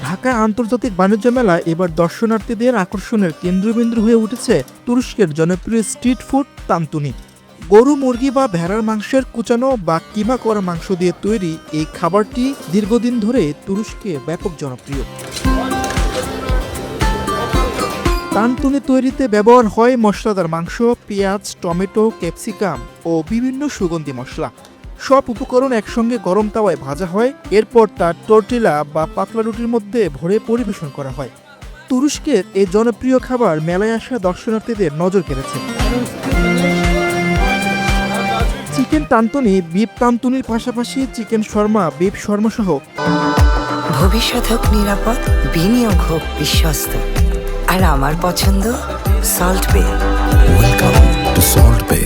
ঢাকা আন্তর্জাতিক বাণিজ্য মেলা এবার দর্শনার্থীদের আকর্ষণের কেন্দ্রবিন্দু হয়ে উঠেছে তুরস্কের জনপ্রিয় স্ট্রিট ফুড তান্তুনি। গরু, মুরগি বা ভেড়ার মাংসের কুচানো বা কিমা করা মাংস দিয়ে তৈরি এই খাবারটি দীর্ঘদিন ধরে তুরস্কে ব্যাপক জনপ্রিয়। তানতুনি তৈরিতে ব্যবহার হয় মশলাদার মাংস, পেঁয়াজ, টমেটো, ক্যাপসিকাম ও বিভিন্ন সুগন্ধি মশলা। সব উপকরণ একসঙ্গে গরম তাওয়ায় ভাজা হয়, এরপর তা টর্টিলা বা পাতলা রুটির মধ্যে ভরে পরিবেশন করা হয়। তুরস্কের এই জনপ্রিয় খাবার মেলায় আসা দর্শনার্থীদের নজর কেড়েছে। চিকেন তানতুনি, বিফ তানতুনির পাশাপাশি চিকেন শর্মা, বিফ শর্মা সহ ভবিষ্যৎ হোক নিরাপদ, বিনিয়োগ হোক বিশ্বস্ত, আর আমার পছন্দ সল্ট বে। ওয়েলকাম টু সল্ট বে।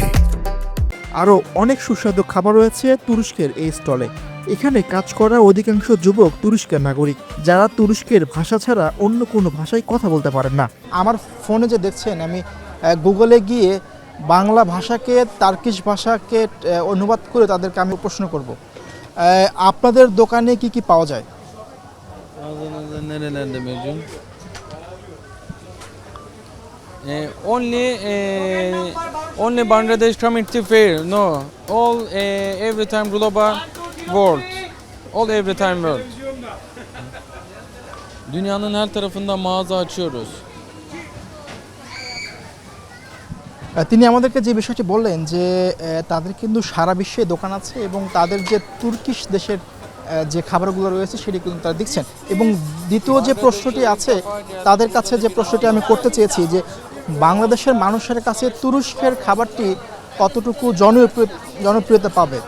আরও অনেক সুস্বাদু খাবার রয়েছে তুরস্কের এই স্টলে। এখানে কাজ করা অধিকাংশ যুবক তুরস্কের নাগরিক, যারা তুরস্কের ভাষা ছাড়া অন্য কোনো ভাষায় কথা বলতে পারেন না। আমার ফোনে যে দেখছেন, আমি গুগলে গিয়ে বাংলা ভাষাকে তার্কিশ ভাষাকে অনুবাদ করে তাদেরকে আমি প্রশ্ন করব, আপনাদের দোকানে কি কি পাওয়া যায়? Nerelerde mevcut? Only Bangladesh community fair. No, all every time global world. All every time world. Dünyanın her tarafında mağaza açıyoruz. তিনি আমাদেরকে যে বিষয়টি বললেন যে তাদের কিন্তু সারা বিশ্বে দোকান আছে এবং তাদের যে তুর্কিশ দেশের যে খাবারগুলো রয়েছে সেটি কিন্তু তারা দেখছেন। এবং দ্বিতীয় যে প্রশ্নটি আছে তাদের কাছে, যে প্রশ্নটি আমি করতে চেয়েছি, যে বাংলাদেশের মানুষের কাছে তুরস্কের খাবারটি কতটুকু জনপ্রিয়তা পাবে।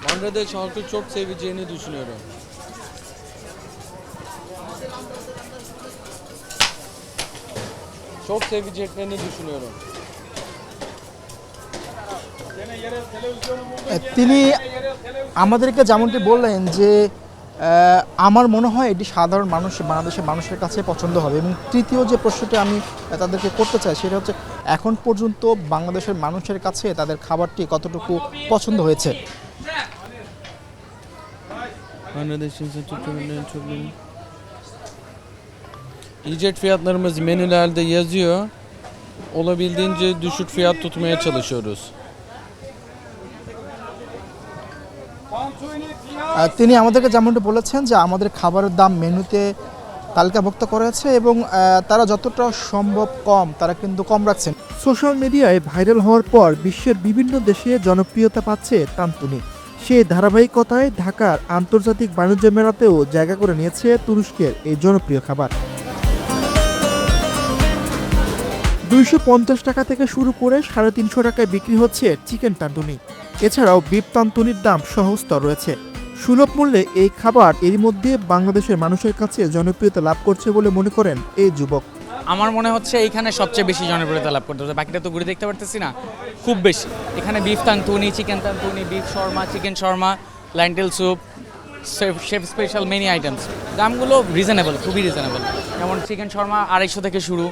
Bangladeş halkı çok seveceğini düşünüyorum. Çok seveceklerini düşünüyorum. তিনি আমাদেরকে যেমনটি বললেন যে আমার মনে হয় এটি সাধারণ মানুষ, বাংলাদেশের মানুষের কাছে পছন্দ হবে। এবং তৃতীয় যে প্রশ্নটি আমি তাদেরকে করতে চাই সেটা হচ্ছে, এখন পর্যন্ত বাংলাদেশের মানুষের কাছে তাদের খাবারটি কতটুকু পছন্দ হয়েছে। Yiyecek fiyatlarımız menülerde yazıyor. Olabildiğince düşük fiyat tutmaya çalışıyoruz. তিনি আমাদেরকে যেমনটি বলেছেন যে আমাদের খাবারের দাম মেনুতে তালিকাভুক্ত করা আছে এবং তারা যতটা সম্ভব তারা কিন্তু কম রাখছেন। সোশ্যাল মিডিয়ায় ভাইরাল হওয়ার পর বিশ্বের বিভিন্ন দেশে জনপ্রিয়তা পাচ্ছে তানতুনি। সেই ধারাবাহিকতায় ঢাকার আন্তর্জাতিক বাণিজ্য মেলাতেও জায়গা করে নিয়েছে তুরস্কের এই জনপ্রিয় খাবার। 250 টাকা থেকে শুরু করে 350 টাকায় বিক্রি হচ্ছে চিকেন তানতুনি। এছাড়াও বিফ তানতুনির দাম সহজতর রয়েছে। সুলভ মূল্যে এই খাবার এরই মধ্যে বাংলাদেশের মানুষের কাছে জনপ্রিয়তা লাভ করছে বলে মনে করেন এই যুবক। আমার মনে হচ্ছে এইখানে সবচেয়ে বেশি জনপ্রিয়তা লাভ করতে হচ্ছে, বাকিটা তো ঘুরে দেখতে পারতেছি না, খুব বেশি। এখানে beef tantuni, chicken tantuni, beef shawarma, chicken shawarma, lentil soup, chef special many items. দামগুলো রিজনেবল, খুবই রিজনেবল। যেমন চিকেন শর্মা 250 থেকে শুরু,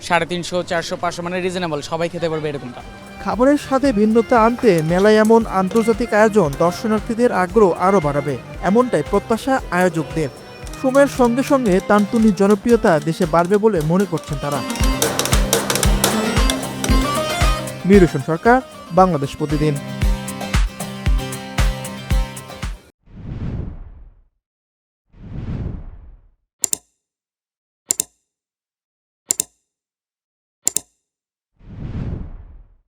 350, 400, 500, মানে রিজনেবল, সবাই খেতে পারবে এরকমটা। খাবারের সাথে ভিন্নতা আনতে মেলায় এমন আন্তর্জাতিক আয়োজন দর্শনার্থীদের আগ্রহ আরও বাড়াবে, এমনটাই প্রত্যাশা আয়োজকদের। সময়ের সঙ্গে সঙ্গে তানতুনির জনপ্রিয়তা দেশে বাড়বে বলে মনে করছেন তারা। মিরুষণ সরকার, বাংলাদেশ প্রতিদিন।